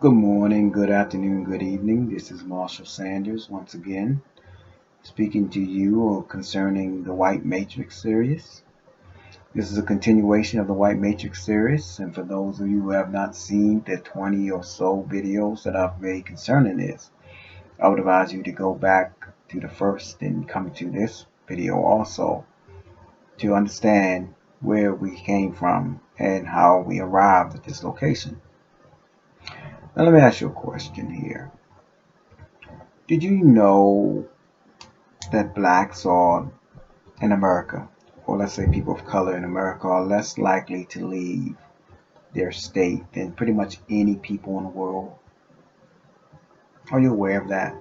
Good morning, good afternoon, good evening. This is Marshall Sanders once again speaking to you concerning the White Matrix series. This is a continuation of the White Matrix series, and for those of you who have not seen the 20 or so videos that I've made concerning this, I would advise you to go back to the first and come to this video also to understand where we came from and how we arrived at this location. Now, let me ask you a question here. Did you know that blacks are in America, or let's say people of color in America, are less likely to leave their state than pretty much any people in the world? Are you aware of that?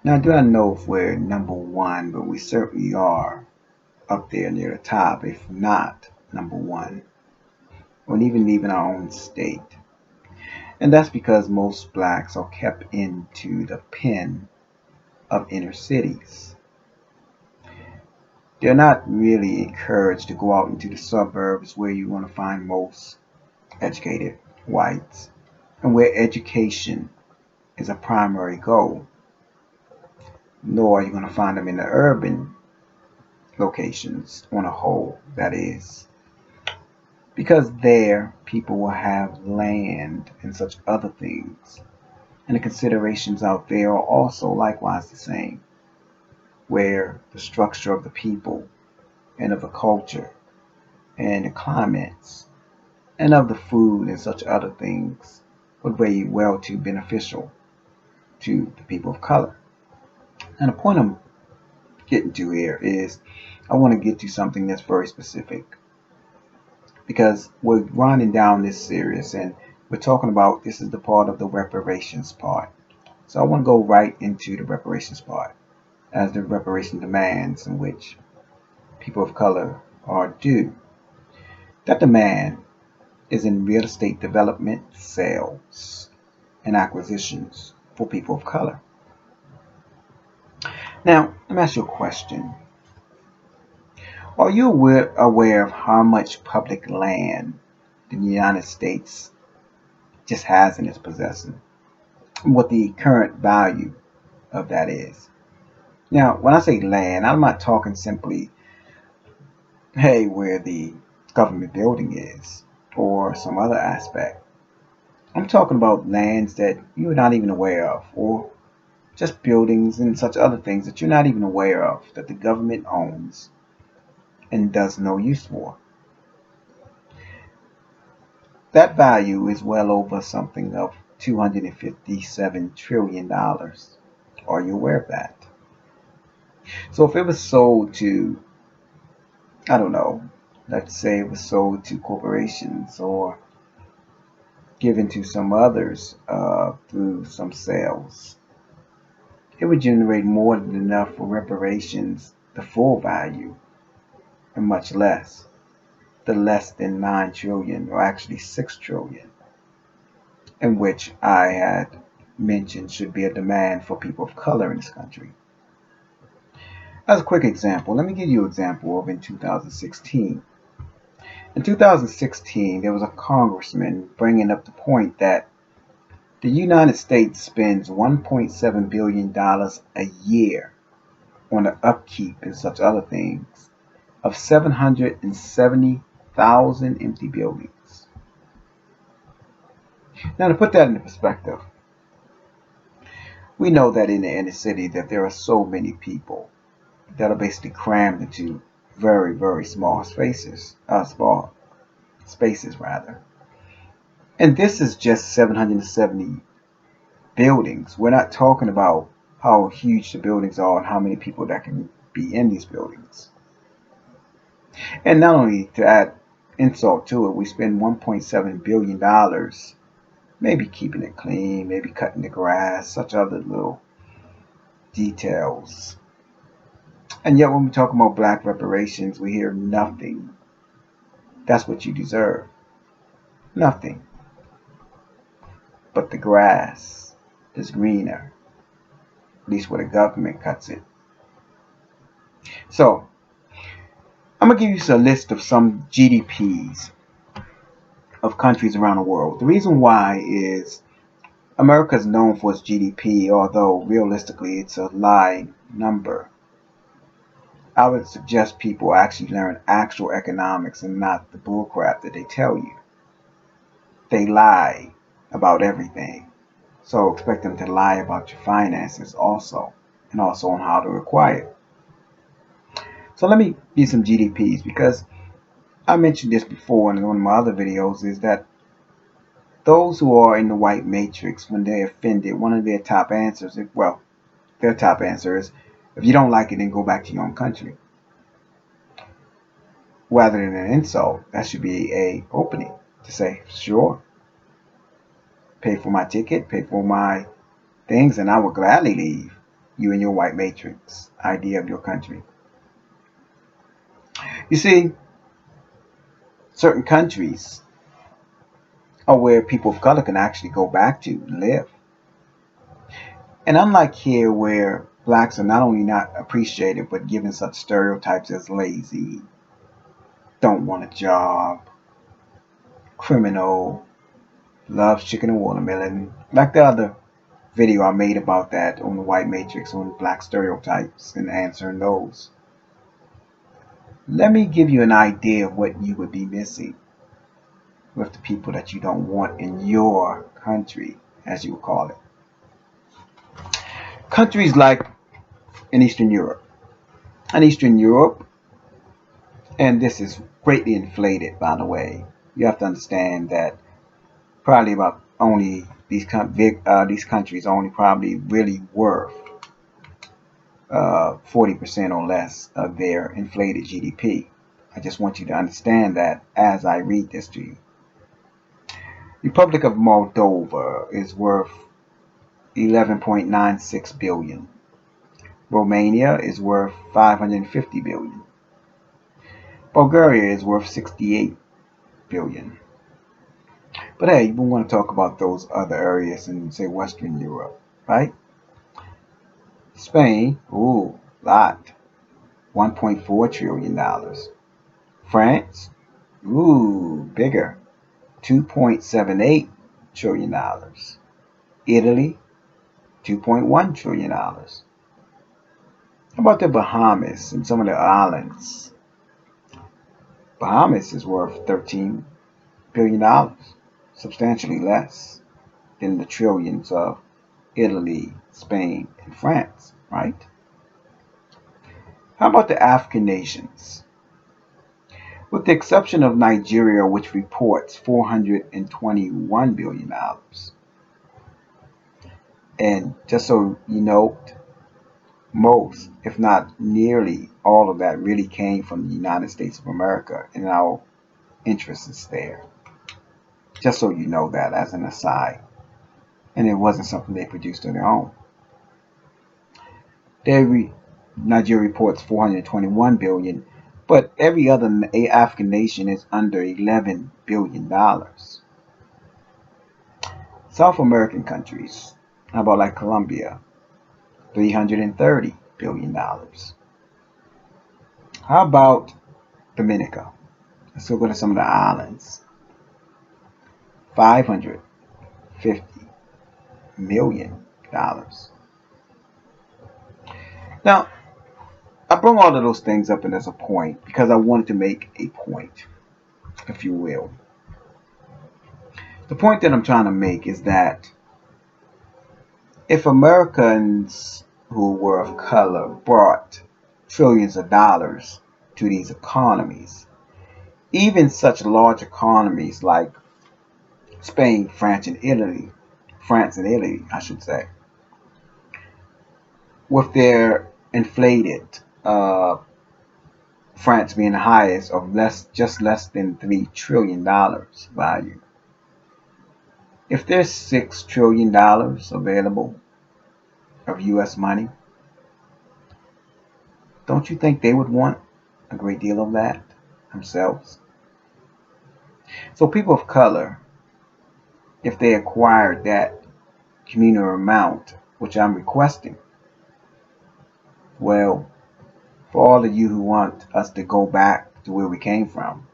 Now, I do not know if we're number one, but we certainly are up there near the top, if not number one, or even leaving our own state. And that's because most blacks are kept into the pen of inner cities. They're not really encouraged to go out into the suburbs where you want to find most educated whites and where education is a primary goal. Nor are you going to find them in the urban locations on a whole, that is. Because there, people will have land and such other things. And the considerations out there are also likewise the same, where the structure of the people and of the culture and the climates and of the food and such other things would weigh well too beneficial to the people of color. And the point I'm getting to here is I want to get to something that's very specific because we're winding down this series and we're talking about this is the part of the reparations part. So I want to go right into the reparations part as the reparation demands in which people of color are due. That demand is in real estate development, sales, and acquisitions for people of color. Now, let me ask you a question. Are you aware of how much public land the United States just has in its possession? And what the current value of that is? Now, when I say land, I'm not talking simply, hey, where the government building is or some other aspect. I'm talking about lands that you're not even aware of, or just buildings and such other things that you're not even aware of that the government owns and does no use for. That value is well over something of $257 trillion. Are you aware of that? So if it was sold to, I don't know, let's say it was sold to corporations or given to some others through some sales, it would generate more than enough for reparations, the full value, and much less, the less than 9 trillion, or actually 6 trillion, in which I had mentioned should be a demand for people of color in this country. As a quick example, let me give you an example of in 2016. In 2016, there was a congressman bringing up the point that the United States spends $1.7 billion a year on the upkeep and such other things of 770,000 empty buildings. Now, to put that into perspective, we know that in the inner city that there are so many people that are basically crammed into very, very small spaces rather. And this is just 770 buildings. We're not talking about how huge the buildings are and how many people that can be in these buildings. And not only to add insult to it, we spend $1.7 billion maybe keeping it clean, maybe cutting the grass, such other little details. And yet when we talk about black reparations, we hear nothing. That's what you deserve. Nothing. But the grass is greener, at least where the government cuts it. So, I'm going to give you a list of some GDPs of countries around the world. The reason why is America is known for its GDP, although realistically it's a lie number. I would suggest people actually learn actual economics and not the bullcrap that they tell you. They lie about everything. So expect them to lie about your finances also, and also on how to acquire it. So let me give some GDPs, because I mentioned this before in one of my other videos, is that those who are in the white matrix, when they're offended, one of their top answers, well, their top answer is, if you don't like it, then go back to your own country. Rather than an insult, that should be a opening to say, sure, pay for my ticket, pay for my things, and I will gladly leave you in your white matrix idea of your country. You see, certain countries are where people of color can actually go back to live. And unlike here, where blacks are not only not appreciated, but given such stereotypes as lazy, don't want a job, criminal, loves chicken and watermelon, like the other video I made about that on the white matrix, on black stereotypes and answering those. Let me give you an idea of what you would be missing with the people that you don't want in your country, as you would call it. Countries like in Eastern Europe. In Eastern Europe, and this is greatly inflated, by the way, you have to understand that probably about only these countries only probably really worth 40% or less of their inflated GDP. I just want you to understand that as I read this to you. Republic of Moldova is worth 11.96 billion. Romania is worth 550 billion. Bulgaria is worth 68 billion. But hey, we want to talk about those other areas in, say, Western Europe, right? Spain, ooh, lot, $1.4 trillion. France, ooh, bigger, $2.78 trillion. Italy, $2.1 trillion. How about the Bahamas and some of the islands? Bahamas is worth $13 billion, substantially less than the trillions of Italy, Spain, and France, right? How about the African nations? With the exception of Nigeria, which reports $421 billion. And just so you know, most, if not nearly all of that really came from the United States of America, and our interest is there. Just so you know that as an aside. And it wasn't something they produced on their own. Nigeria reports 421 billion, but every other African nation is under $11 billion. South American countries, how about like Colombia, $330 billion. How about Dominica? Let's go to some of the islands. $550 million. Now, I bring all of those things up as a point because I wanted to make a point, if you will. The point that I'm trying to make is that if Americans who were of color brought trillions of dollars to these economies, even such large economies like Spain, France, and Italy, I should say, with their inflated, France being the highest of just less than $3 trillion value. If there's $6 trillion available of US money, don't you think they would want a great deal of that themselves? So people of color, if they acquired that communal amount, which I'm requesting, well, for all of you who want us to go back to where we came from,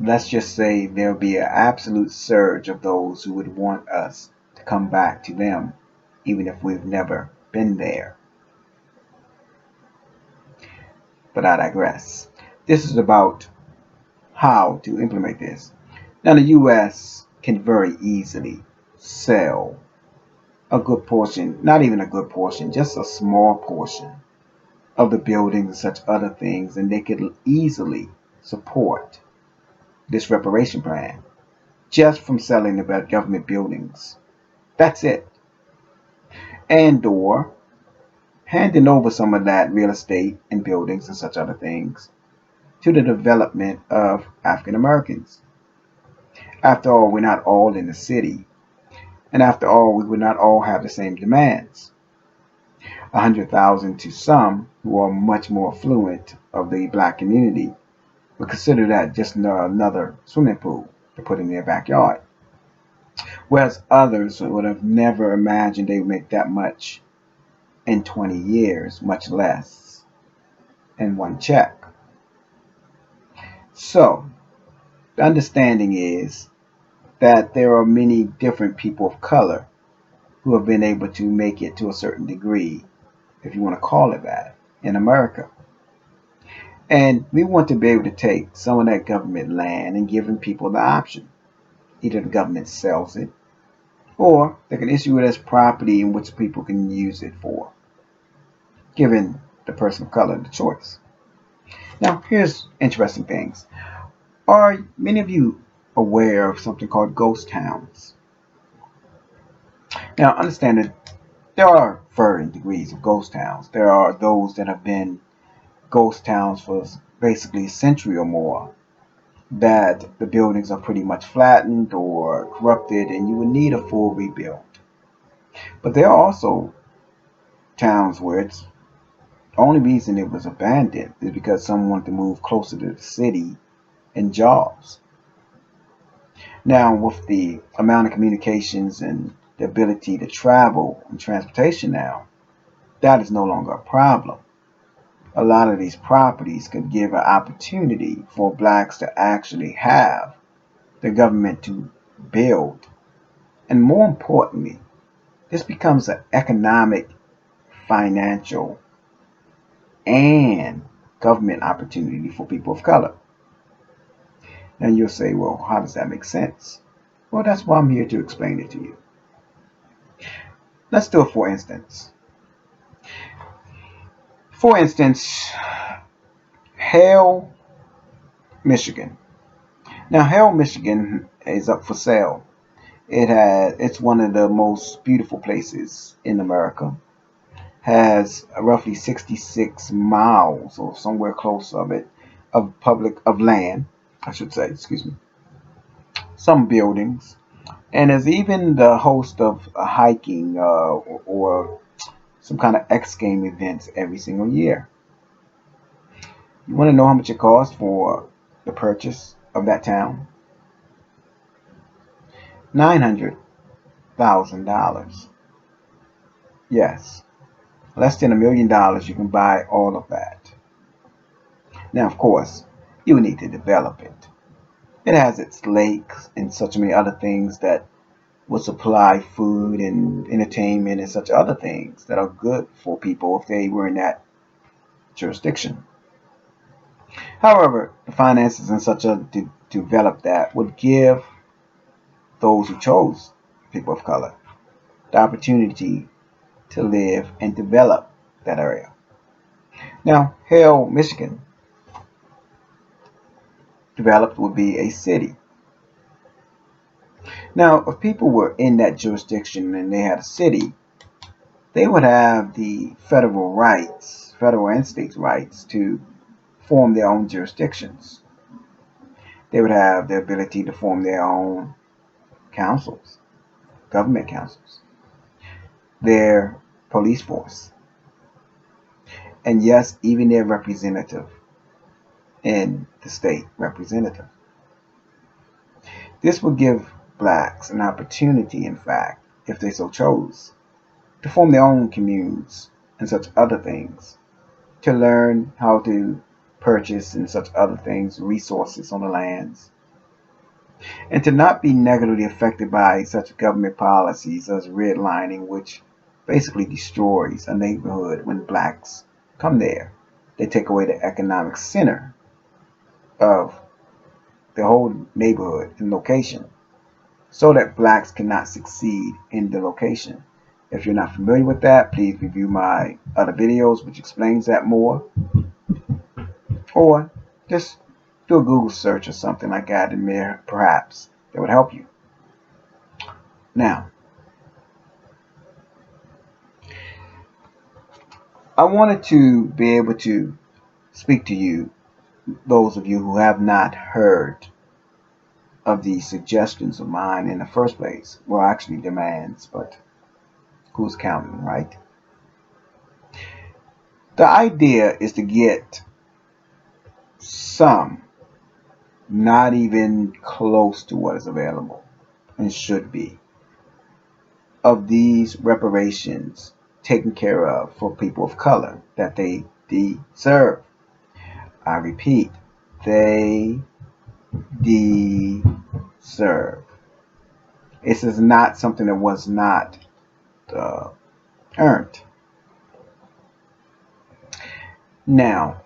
let's just say there'll be an absolute surge of those who would want us to come back to them, even if we've never been there. But I digress. This is about how to implement this. Now, the U.S. can very easily sell a good portion, not even a good portion, just a small portion of the buildings and such other things, and they could easily support this reparation plan just from selling the government buildings. That's it. And or handing over some of that real estate and buildings and such other things to the development of African Americans. After all, we're not all in the city. And after all, we would not all have the same demands. 100,000 to some who are much more affluent of the black community would consider that just another swimming pool to put in their backyard. Whereas others would have never imagined they would make that much in 20 years, much less in one check. So, the understanding is that there are many different people of color who have been able to make it to a certain degree, if you want to call it that, in America. And we want to be able to take some of that government land and giving people the option. Either the government sells it, or they can issue it as property in which people can use it for, giving the person of color the choice. Now, here's interesting things. Are many of you aware of something called ghost towns? Now, understand that there are varying degrees of ghost towns. There are those that have been ghost towns for basically a century or more, that the buildings are pretty much flattened or corrupted and you would need a full rebuild. But there are also towns where it's the only reason it was abandoned is because someone wanted to move closer to the city and jobs. Now, with the amount of communications and the ability to travel and transportation now, that is no longer a problem. A lot of these properties could give an opportunity for blacks to actually have the government to build. And more importantly, this becomes an economic, financial, and government opportunity for people of color. Now you'll say, well, how does that make sense? Well, that's why I'm here to explain it to you. Let's do it for instance. For instance, Hale, Michigan. Now, Hale, Michigan is up for sale. It's one of the most beautiful places in America. Has roughly 66 miles or somewhere close of it of land, I should say, excuse me. Some buildings, and is even the host of a hiking or some kind of X game events every single year. You want to know how much it costs for the purchase of that town? $900,000. Yes, less than $1 million. You can buy all of that. Now, of course, you need to develop it. It has its lakes and such many other things that will supply food and entertainment and such other things that are good for people if they were in that jurisdiction. However, the finances and such to develop that would give those who chose people of color the opportunity to live and develop that area. Now, Hale, Michigan, developed would be a city. Now, if people were in that jurisdiction and they had a city, they would have the federal rights, federal and state rights to form their own jurisdictions. They would have the ability to form their own councils, government councils, their police force, and yes, even their representative in the state representative. This would give blacks an opportunity, in fact, if they so chose, to form their own communes and such other things, to learn how to purchase and such other things, resources on the lands, and to not be negatively affected by such government policies as redlining, which basically destroys a neighborhood when blacks come there. They take away the economic center of the whole neighborhood and location so that blacks cannot succeed in the location. If you're not familiar with that, please review my other videos which explains that more, or just do a Google search or something like that and there perhaps that would help you. Now, I wanted to be able to speak to you, those of you who have not heard of these suggestions of mine in the first place. Well, actually demands, but who's counting, right? The idea is to get some, not even close to what is available and should be, of these reparations taken care of for people of color that they deserve. I repeat, they deserve. This is not something that was not uh, earned. Now,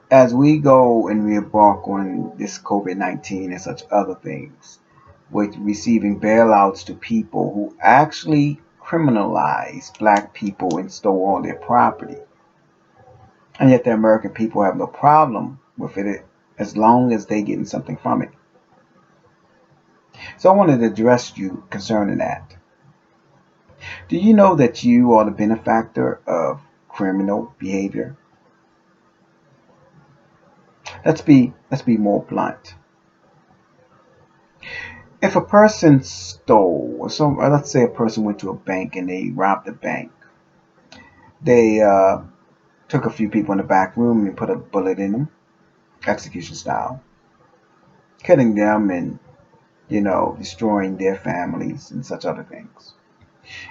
as we go and we embark on this COVID-19 and such other things, with receiving bailouts to people who actually criminalize black people and stole all their property, and yet the American people have no problem with it as long as they're getting something from it. So I wanted to address you concerning that. Do you know that you are the benefactor of criminal behavior? Let's be more blunt. If a person stole, let's say a person went to a bank and they robbed the bank. They took a few people in the back room and put a bullet in them, execution style, killing them and destroying their families and such other things.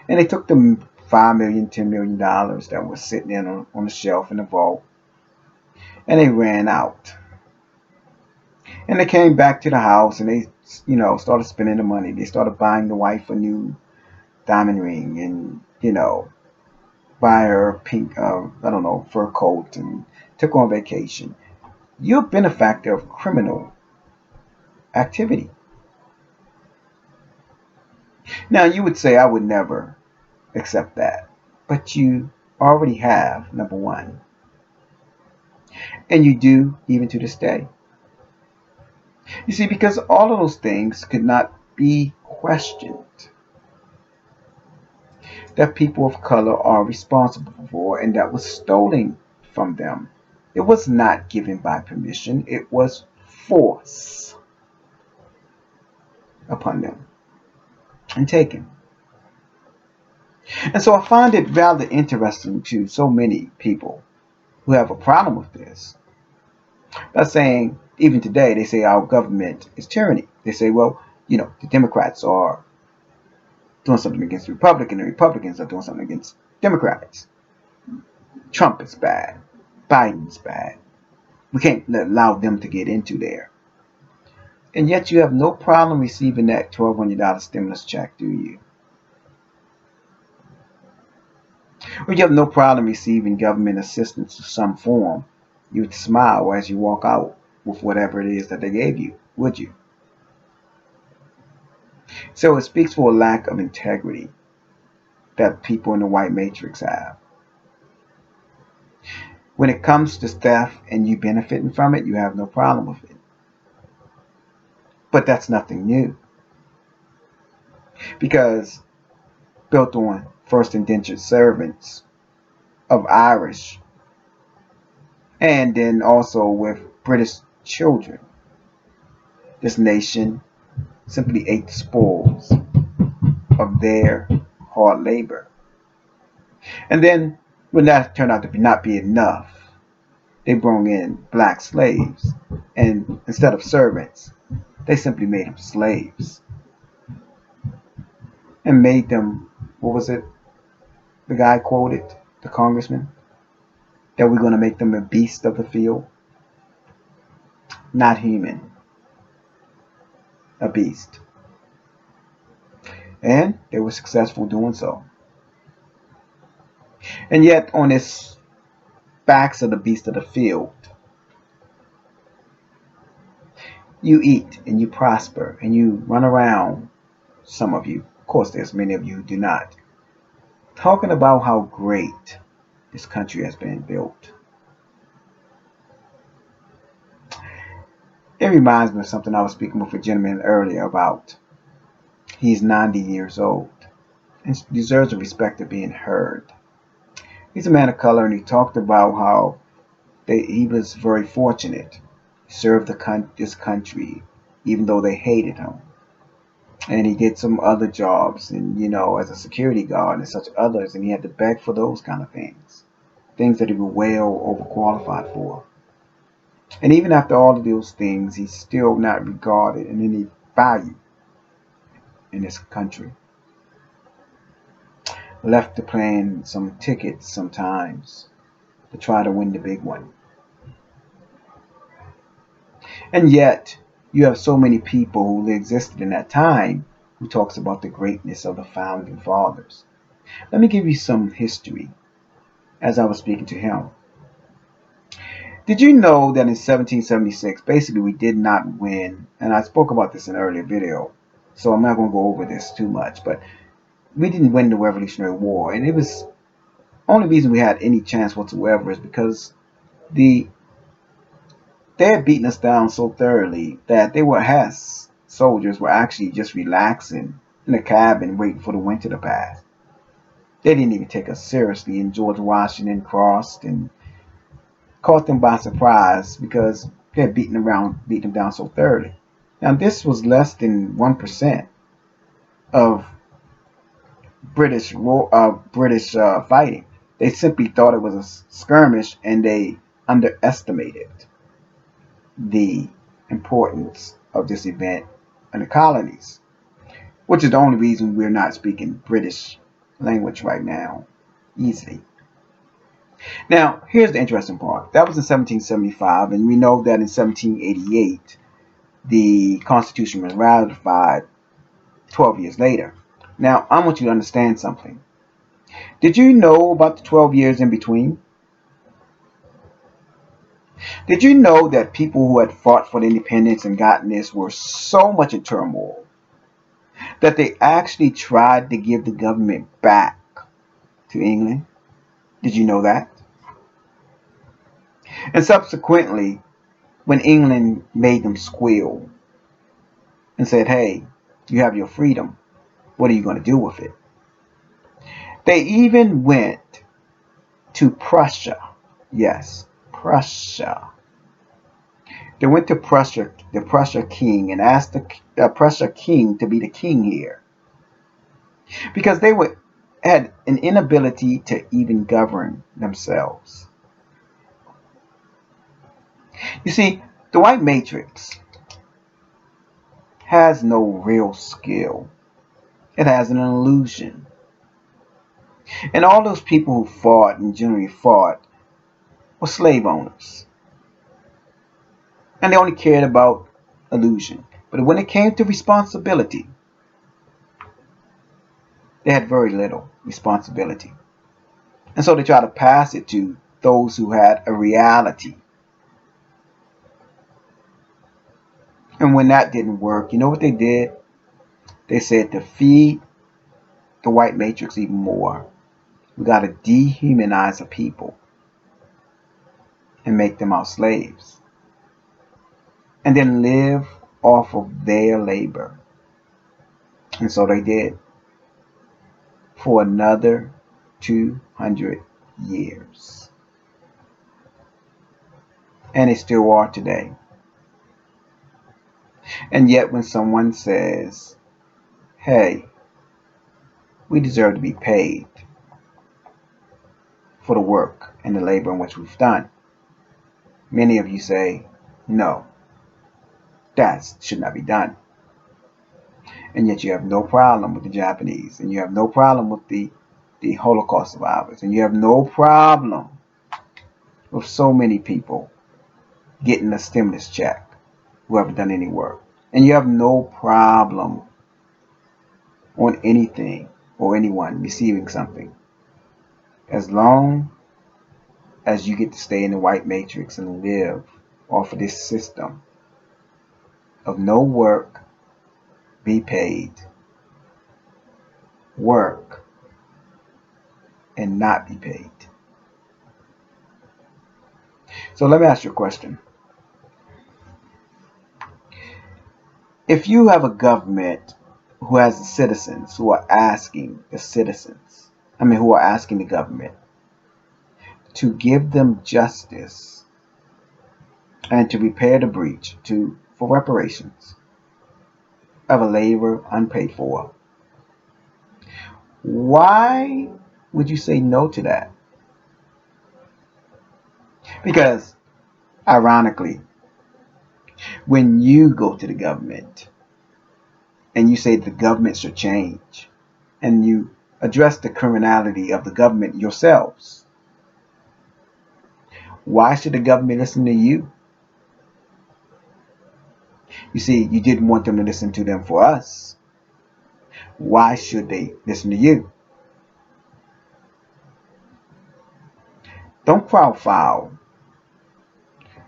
And they took the $5 million, $10 million that was sitting in on the shelf in the vault, and they ran out. And they came back to the house and they, started spending the money. They started buying the wife a new diamond ring and, buy her a pink, I don't know, fur coat and took on vacation. You're a benefactor of criminal activity. Now, you would say I would never accept that, but you already have, number one, and you do even to this day. You see, because all of those things could not be questioned that people of color are responsible for and that was stolen from them. It was not given by permission, it was force upon them and taken. And so I find it rather interesting to so many people who have a problem with this. By saying, even today, they say our government is tyranny. They say, well, the Democrats are doing something against the Republicans, and the Republicans are doing something against Democrats. Trump is bad. Biden's bad. We can't allow them to get into there. And yet you have no problem receiving that $1,200 stimulus check, do you? Or you have no problem receiving government assistance of some form. You would smile as you walk out with whatever it is that they gave you, would you? So it speaks for a lack of integrity that people in the white matrix have. When it comes to theft and you benefiting from it, you have no problem with it. But that's nothing new. Because built on first indentured servants of Irish and then also with British children, this nation simply ate the spoils of their hard labor. And then when that turned out to not be enough, they brought in black slaves, and instead of servants, they simply made them slaves and made them, what was it? The guy quoted, the congressman, that we're going to make them a beast of the field. not human, a beast. And they were successful doing so. And yet, on this backs of the beast of the field, you eat and you prosper and you run around. Some of you, of course, there's many of you who do not, talking about how great this country has been built. It reminds me of something I was speaking with a gentleman earlier about. He's 90 years old and deserves the respect of being heard. He's a man of color, and he talked about how he was very fortunate. He served this country even though they hated him. And he did some other jobs, and as a security guard and such others, and he had to beg for those kind of things that he was well overqualified for. And even after all of those things, he's still not regarded in any value in this country. Left to playing some tickets sometimes to try to win the big one. And yet, you have so many people who existed in that time who talks about the greatness of the founding fathers. Let me give you some history as I was speaking to him. Did you know that in 1776, basically we did not win, and I spoke about this in an earlier video, so I'm not going to go over this too much, but we didn't win the Revolutionary War, and it was only reason we had any chance whatsoever is because they had beaten us down so thoroughly that Hess soldiers were actually just relaxing in a cabin waiting for the winter to pass. They didn't even take us seriously, and George Washington crossed and caught them by surprise because they had beaten them down so thoroughly. Now this was less than 1% of British fighting. They simply thought it was a skirmish, and they underestimated the importance of this event in the colonies, which is the only reason we're not speaking British language right now easily. Now, here's the interesting part. That was in 1775, and we know that in 1788, the Constitution was ratified 12 years later. Now, I want you to understand something. Did you know about the 12 years in between? Did you know that people who had fought for the independence and gotten this were so much in turmoil that they actually tried to give the government back to England? Did you know that? And subsequently, when England made them squeal and said, hey, you have your freedom, what are you going to do with it? They even went to Prussia. Yes, Prussia. They went to Prussia, the Prussia king, and asked the Prussia king to be the king here, because had an inability to even govern themselves. You see, the white matrix has no real skill. It has an illusion. And all those people who fought and generally fought were slave owners. And they only cared about illusion. But when it came to responsibility, they had very little responsibility. And so they tried to pass it to those who had a reality. And when that didn't work, you know what they did? They said, to feed the white matrix even more, we got to dehumanize the people and make them our slaves, and then live off of their labor. And so they did for another 200 years. And they still are today. And yet when someone says, hey, we deserve to be paid for the work and the labor in which we've done, many of you say, no, that should not be done. And yet you have no problem with the Japanese, and you have no problem with the Holocaust survivors, and you have no problem with so many people getting a stimulus check. who haven't done any work. And you have no problem on anything or anyone receiving something as long as you get to stay in the white matrix and live off of this system of no work, be paid, work, and not be paid. So let me ask you a question. If you have a government who has the citizens who are asking the citizens, who are asking the government to give them justice and to repair the breach for reparations of a labor unpaid for, why would you say no to that? Because, ironically, when you go to the government and you say the government should change, and you address the criminality of the government yourselves, why should the government listen to you? You see, you didn't want them to listen to them for us. Why should they listen to you? Don't crowd foul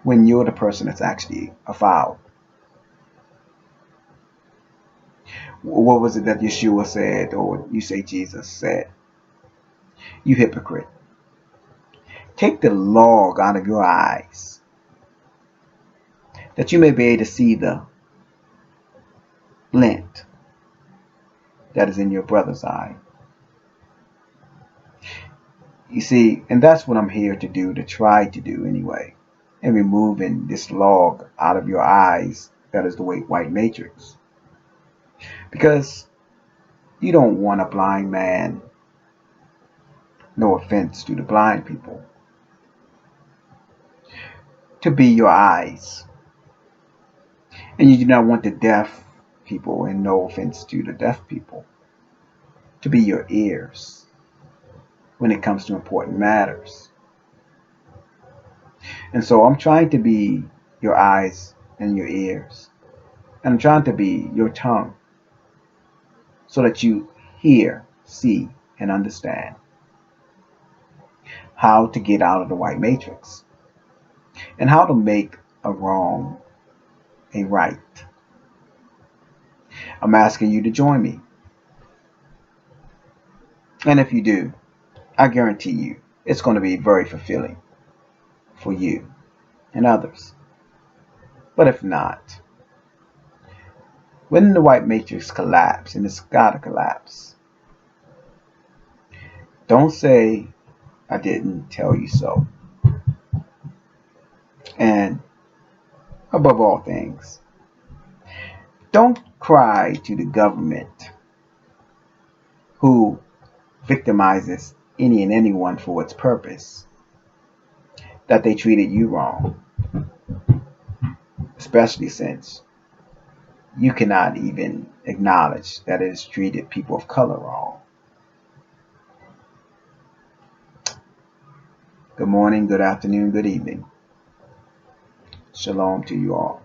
when you're the person that's actually a foul. What was it that Yeshua said, or you say Jesus said? You hypocrite. Take the log out of your eyes, that you may be able to see the lint that is in your brother's eye. You see, and that's what I'm here to do, to try to do anyway, and removing this log out of your eyes that is the white matrix. Because you don't want a blind man, no offense to the blind people, to be your eyes. And you do not want the deaf people, and no offense to the deaf people, to be your ears when it comes to important matters. And so I'm trying to be your eyes and your ears. And I'm trying to be your tongue so that you hear, see, and understand how to get out of the white matrix and how to make a wrong a right. I'm asking you to join me. And if you do, I guarantee you it's going to be very fulfilling for you and others. But if not, when the white matrix collapses, and it's got to collapse, don't say I didn't tell you so. And above all things, don't cry to the government who victimizes any and anyone for its purpose that they treated you wrong, especially since you cannot even acknowledge that it has treated people of color wrong. Good morning, good afternoon, good evening. Shalom to you all.